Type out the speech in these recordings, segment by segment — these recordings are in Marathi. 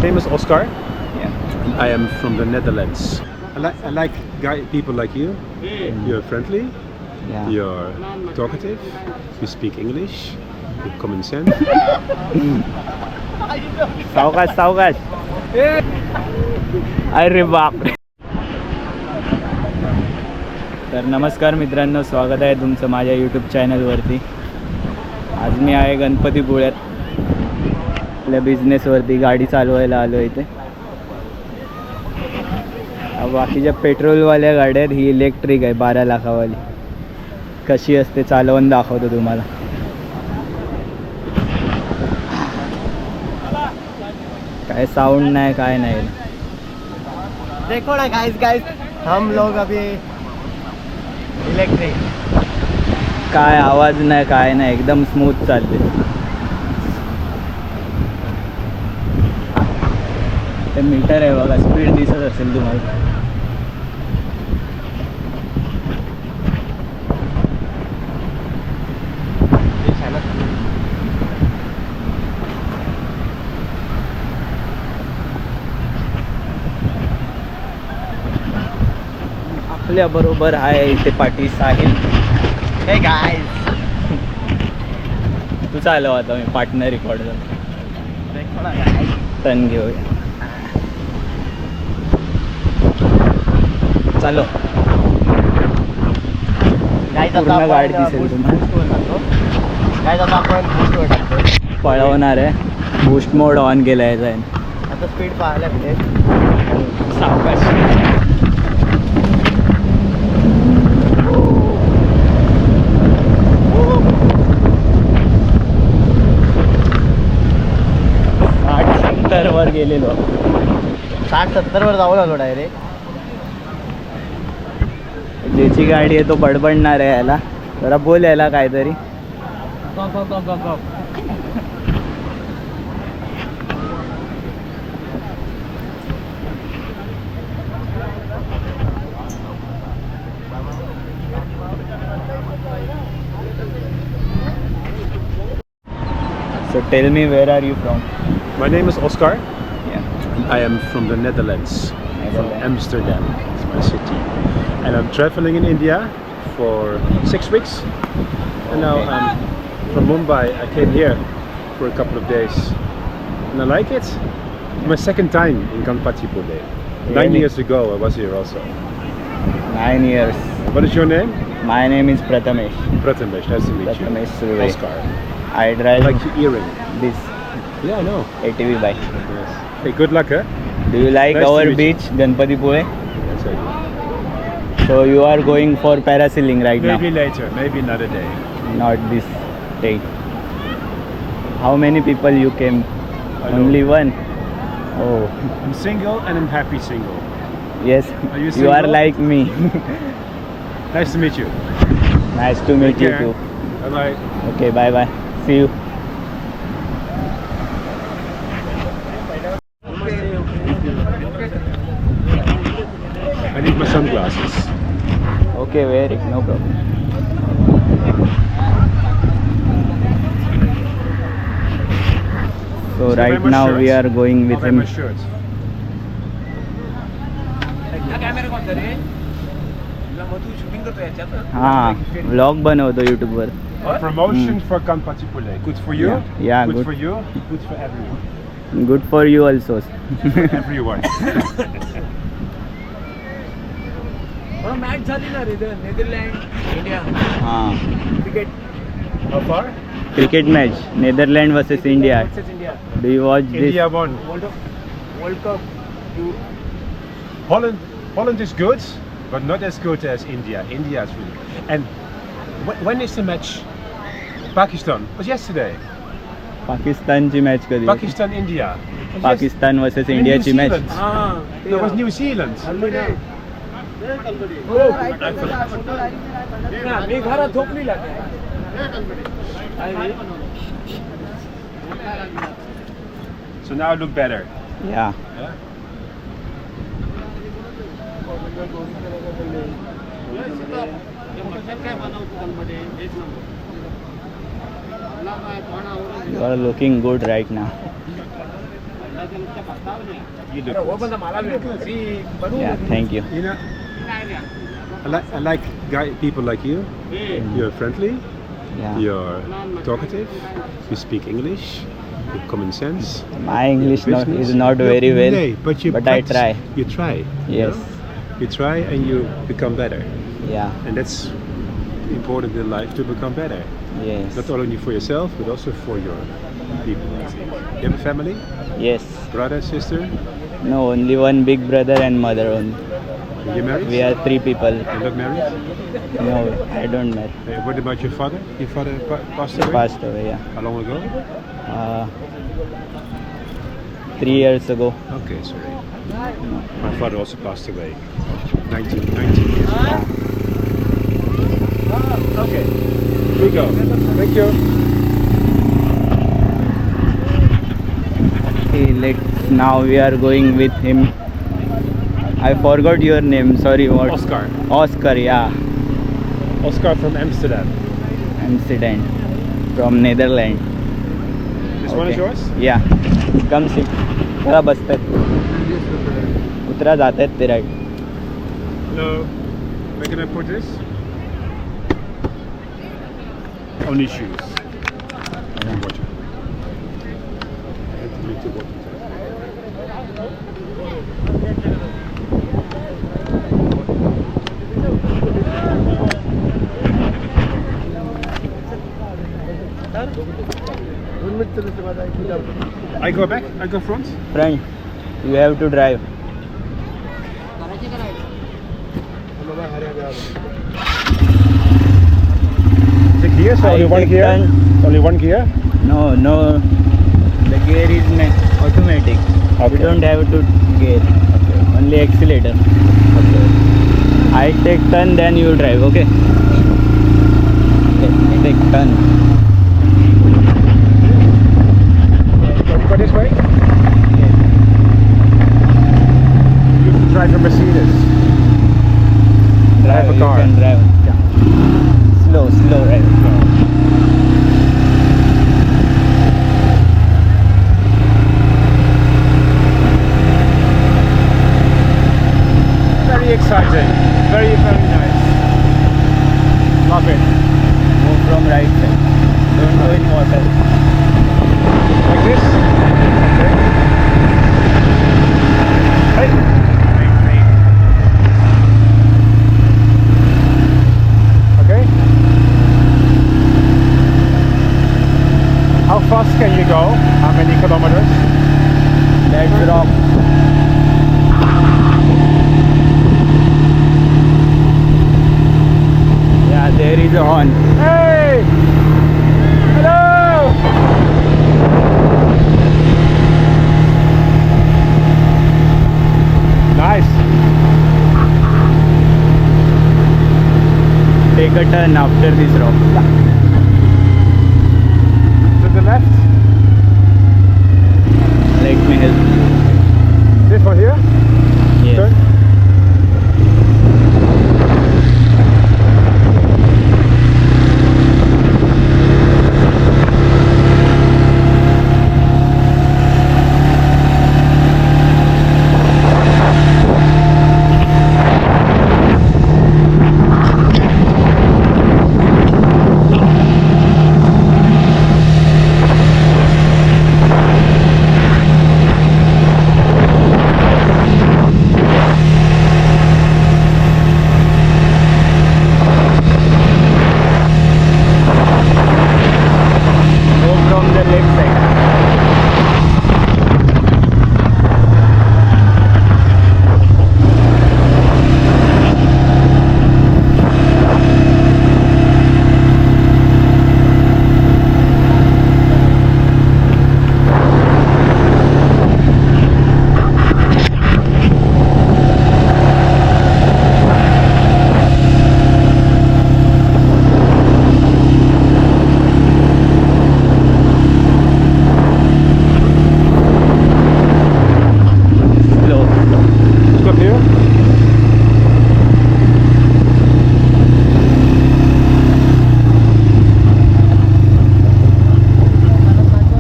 name is Oscar. Yeah. I am from the Netherlands. I like people like you. You're friendly. Yeah. You're talkative. You speak English. You have common sense. सावकाश अरे बाप. तर नमस्कार मित्रांनो, स्वागत आहे तुमचं माझ्या यूट्यूब चॅनलवरती. आज मी आहे गणपतीपुळ्यात आपल्या बिझनेसवरती गाडी चालवायला आलो इथे. बाकीच्या पेट्रोलवाल्या गाड्या आहेत, ही इलेक्ट्रिक आहे 12 लाखावाली. कशी असते चालवून दाखवतो तुम्हाला. काय साऊंड नाही काय नाही. देखो ना गाइस हम लोग अभी इलेक्ट्रिक. काय आवाज नाही काय नाही, एकदम स्मूथ चालते. ते मीटर आहे बघा, स्पीड दिसत असेल तुम्हाला. आपल्या बरोबर आहे इथे पाठी साहिल. हे गाइस तू चालव आता, मी पार्टनर रेकॉर्ड करतो. देखो ना गाइस. टन घेऊया, चालो. गाइस पूर्ण गाडी दिसेल तुम्हाला. गाइस आता आपण बूस्टवर टाकतो. पळवणार आहे. बूस्ट मोड ऑन केला आहे जाईन. आता स्पीड पाहायला भेटेल. सावकाश. वर गेलेलो 60-70 वर जाऊ लागलो डायरेक्ट. ज्याची गाडी आहे तो बडबडणार आहे. याला जरा बोल, याला काहीतरी. So tell me, where are you from? My name is Oscar. Yeah. I am from the Netherlands. From Amsterdam. It's my city. And I'm traveling in India for 6 weeks. And now I'm from Mumbai. I came here for a couple of days. And I like it. It's my second time in Ganpatipule. 9 years ago I was here also. 9 years. What is your name? My name is Prathamesh. Prathamesh. Nice to meet Prathamesh you. Surve. Oscar. I I drive like your earring. this Yeah, I know. ATV bike. Yes. Hey, good luck, huh? Do you like Nice to our meet you. beach, Ganpatipule? Yes, I do. So you are going for parasailing right Maybe later. Maybe another day. now? Not this day. How many people you came? Alone. Only one? Oh, I'm single and I'm happy single. yes. Are you You are single? like me. Nice to meet you. Nice to meet you Take care. too. Bye bye. Okay, bye bye. See you. I need my sunglasses. Okay, wear it, no problem. So Should I wear right my now we shirt? are going with I'll wear him. my shirt. हाँ, vlog बनवतो YouTube वर. A promotion for Ganpatipule. Good for you. Yeah, good good. for you. Good for everyone. Good for you also. Everyone. Match झाली ना रे नेदरलँड इंडिया हाँ, cricket. How far? cricket match Netherlands versus India. India Do you watch this? India won. World cup. Holland is good, but not as good as India. India is really. And when is the match? Pakistan was yesterday. पाकिस्तानची मॅच कधी? Pakistan India. Pakistan versus New इंडियाची match. Zealand. No, it was New Zealand. मी घरात झोपली लागली. So now I look better. Yeah. Yeah? You are looking good right now. You अरे वो look बंदा मला सी बनवू या thank you. You know, I like people like you. You're friendly. या You're talkative. You speak English. You have common sense. My English Business. Is not very well, No, but you but I practice. try. You try. you Yes. know? You try and you become better. या And that's important in life, to become better. Yes Not only for yourself, but also for your people. I think. You have a family? Yes. Brother, sister? No only one big brother and mother only. You married? We are 3 people. You're not married? No I don't marry. What about your father? Your father passed away? Past away. Yeah How long ago? 3 years ago. Okay, sorry. My father also passed away. 19 years ago. Okay, here we go. Thank you. Okay, let's now we are going with him. I forgot your name. Sorry, what? Oscar. Oscar, yeah. Oscar from Amsterdam. Amsterdam from Netherlands. This one is yours? Yeah. Come sit. चला बसतात. उतरा जात आहेत ते right. Hello. Where can I put this? Only shoes. And water. And to water. I go back? I go front? Front, you have to drive. Is it gear? So I only one take gear? turn. Only one gear? No, no. The gear is automatic. Okay. You don't have to gear. Okay. Only accelerator. Okay. I take turn, then you drive. Okay. Let me take turn. Want to go this way? You have to drive a Mercedes. Drive. a You car. can drive. Slow, slow, right? Very exciting. Very, very nice. Love it. Move from right side. Don't go in water. Like this? Okay. Hey. Hey. Okay. How fast can you go? How many kilometers? Let's rock. Yeah, there is a horn. Hey! Hello! Nice. Take a turn after this rock. To the left. Let me help you. This one here. Yes. Turn. Go from the left side. Slow. Stop here.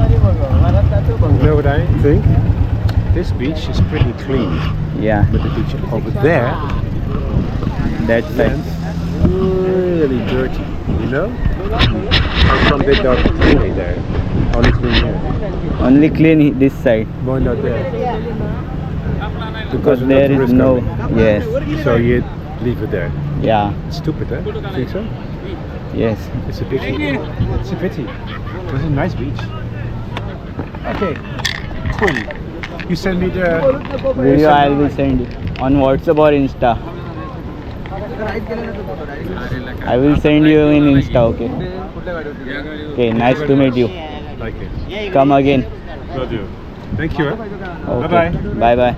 You know what I think? this beach is pretty clean, Yeah, but the beach over there that's it. is really dirty. You know? How come they don't clean it there? Only clean here. Only clean this side Why not there? because of there the is tourist no. coming. Yes, So you leave it there. yeah, It's stupid, huh? Think so? yes. It's a pity. It's a pity. It was a nice beach. Okay, cool. You send me the Video I will send you on WhatsApp or Insta. I will send you in Insta. Okay. Okay. Nice to meet you. like it. Come again. Will do. Thank you. Huh? Okay. Bye-bye. Bye bye.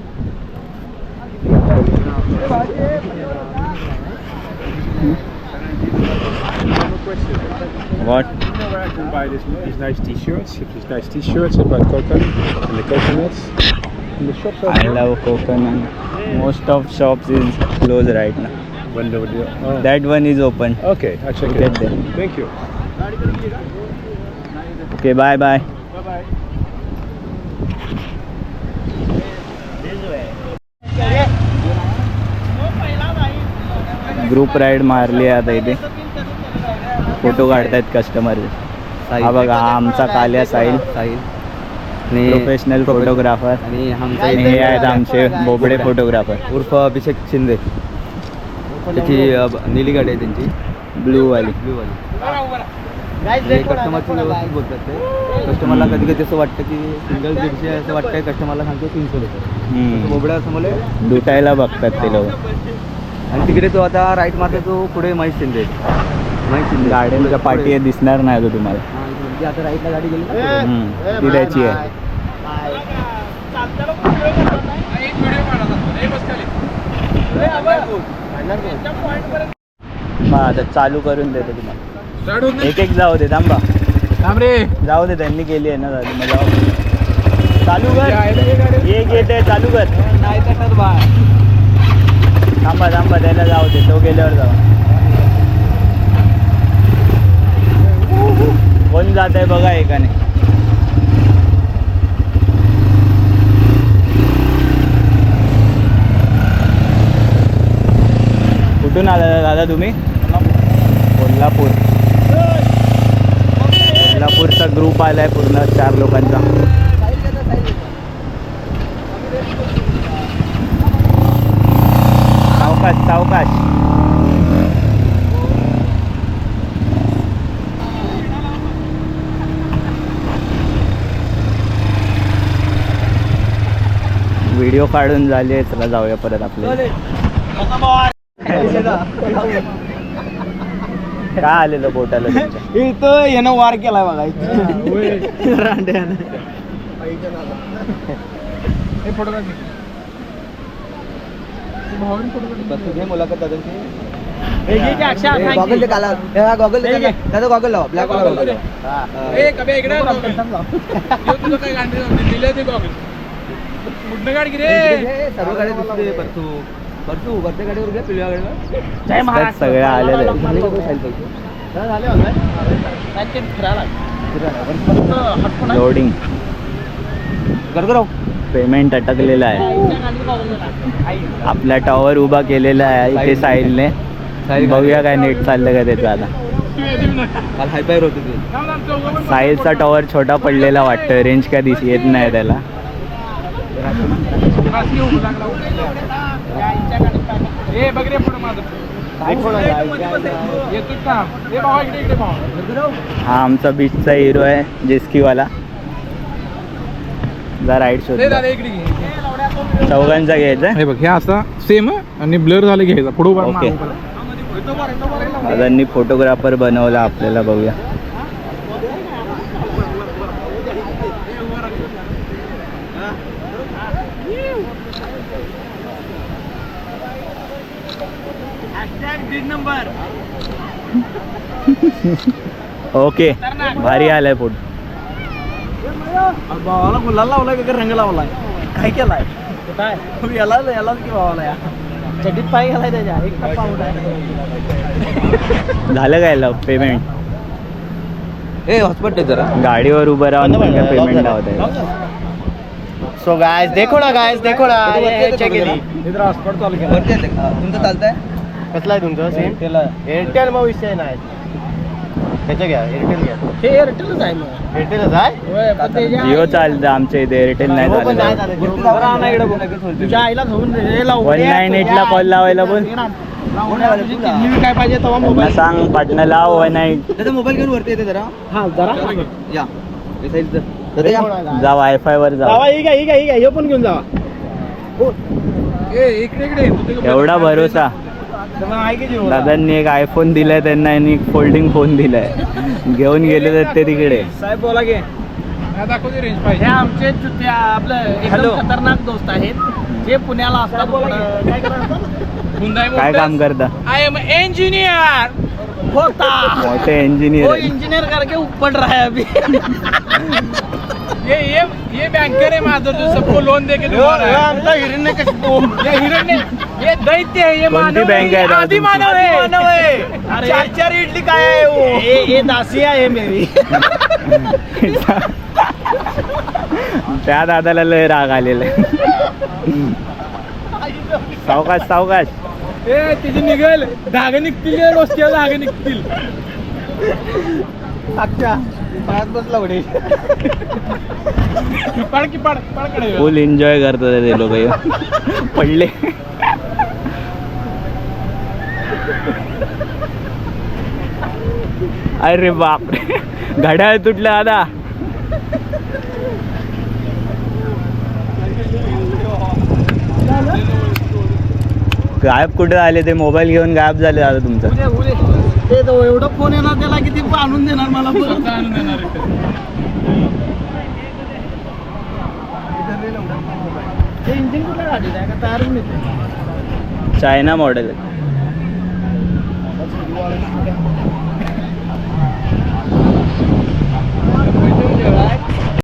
What? You know where I can buy these nice t-shirts? These nice t-shirts about coconut and the coconuts. In the shops over I there. love coconut. Most of shops is closed right now. When they would do. Oh. That one is open. Okay, I'll check Look it at out. them. Thank you. Okay. Bye bye. Bye-bye. Group ride मारली आहे आता इथे. फोटो काढतायत कस्टमर. हा बघा, हा आमचा काल्या साहिल, प्रोफेशनल फोटोग्राफर. आणि आमचा आणि हे आहेत आमचे बोबडे फोटोग्राफर. उर्फ अभिषेक शिंदे. त्याची नीली गाडी आहे त्यांची, ब्लू वाली. ब्लू वाली. कस्टमरची व्यवस्थित बोलतात ते. कस्टमरला कधी कधी असं वाटतं की सिंगल 150 असं वाटतंय, कस्टमरला सांगतो 300 रुपये. बोबड्या असं मला लुटायला बघतात ते लोक. आणि तिकडे तो आता राईट मारतो, तो पुढे महेश शिंदे. महेश शिंदे गाड्यांच्या पाठी दिसणार नाही तो तुम्हाला. ती आता राईटला गाडी गेली ना. ती त्याची आहे. आता चालू करून देतो तुम्हाला. एक एक जाऊ दे. थांबा, जाऊ दे. त्यांनी केली आहे ना झाली. मग जाऊ दे. चालू कर. एक येते, चालू कर. थांबा थांबा, त्याला जाऊ दे. तो गेल्यावर जाऊ. कोण जात आहे बघा एकाने. कुठून आला दादा तुम्ही? कोल्हापूर. कोल्हापूरचा ग्रुप आलाय पूर्ण 4 लोकांचा. सावकाश सावकाश. व्हिडिओ काढून झाले. चला जाऊया परत आपले. काय आलेलं बोटाला तुमच्या? इथं यानं वार केलाय बघा. रांड्यानं. मुलाखत दादांची. गॉगल काला गॉगल दादा, गॉगल लावा. Black goggle. सर्व गाड्या दिसते. परतू वरच्या गाडीवर घ्या, पिवळ्या गाडीवर. सगळ्या आलेलं लोडिंग. पेमेंट अटकलेलं आहे. आपला टॉवर उभा केलेला आहे इथे साहिलने. बघूया काय नेट चाललं का त्याचं आता. काल हायफायर होते ते. साहिलचा टॉवर छोटा पडलेला वाटतं. रेंज काय येत नाही त्याला. हा आमचा बीचचा हिरो आहे, जेस्कीवाला. जा राईड शोध. चौघांचा घ्यायचा. हे बघ, हे असा सेम आणि ब्लर झालं घ्यायचा पुढे. ओके. दादांनी फोटोग्राफर बनवला आपल्याला. बघूया. ओके, भारी आलाय फोटो. भावाला गुलाल लावलाय का रंग लावलाय? काय केलाय? याला की भावाला या चड्डीत पाय घालाय त्याच्या. एक टप्पा झालं काय लव पेमेंट? ए हॉस्पिटल जरा गाडीवर उभं राहून पण काय पेमेंट लावत आहे. सो गाइस देखो ना ये चेक केली इथं हॉटस्पॉट चालू केलं वरती येते का? तुमचं चालतंय कसला आहे तुमचं सिम त्याला एअरटेल मग विषय नाही त्याचं घ्या एअरटेल घ्या हे एअरटेलच आहे मग एअरटेलच आहे जिओ चालतं आमच्या इथे एअरटेल नाही हो, पण नाही चालत चालत. बरं, आणा इकडं बोला की सोडते. तुझ्या आईला घेऊन 198 कॉल लावायला बोल काय पाहिजे तेव्हा त्यांना सांग पाटणा लाव 198 त्याचा मोबाईल घेऊन वरती येते जरा हा जरा या हे साईडचं. तर ते या. जा वायफाय वर जा जावा ही काय हे पण घेऊन जावा एवढा भरोसा दादांनी एक आयफोन दिलाय त्यांना आणि एक फोल्डिंग फोन दिलाय घेऊन गेले तर ते तिकडे साहेब बोला की दाखवते रेंज हे पाहिजे आमचे ते आपलं एकदम खतरनाक दोस्त आहेत जे पुण्याला असतात काय करायचं काय काम करता आय एम इंजिनियर होता मोठे वो इंजिनियर इंजीनियर करके ऊपर रहा है अभी ये बैंकर है माधुर जो सबको लोन दे के आमचा हिरण्यकशिपू ये हिरण्य ये दैत्य है ये कोणती बँक आहे आदि मानव है अरे चार इडली काय आहे वो ये दासिया है मेरी त्या दादाला लय राग आलेला सावकाश सावकाश ए तिची निघेल धागे निघतील रोजच्या धागे निघतील अच्छा पाच बसला उडे पड की पडकडे फुल एन्जॉय करतात ते लोक पडले अरे बापरे घड्याळ तुटलं आता गायब कुठे आले ते मोबाईल घेऊन गायब झाले आता तुमचं ते तो एवढं फोन येणार त्याला किती आणून देणार मला परत आणून देणार ते इंजिन कुठल्या गाडीत आहे का तयारच नाही चायना मॉडेल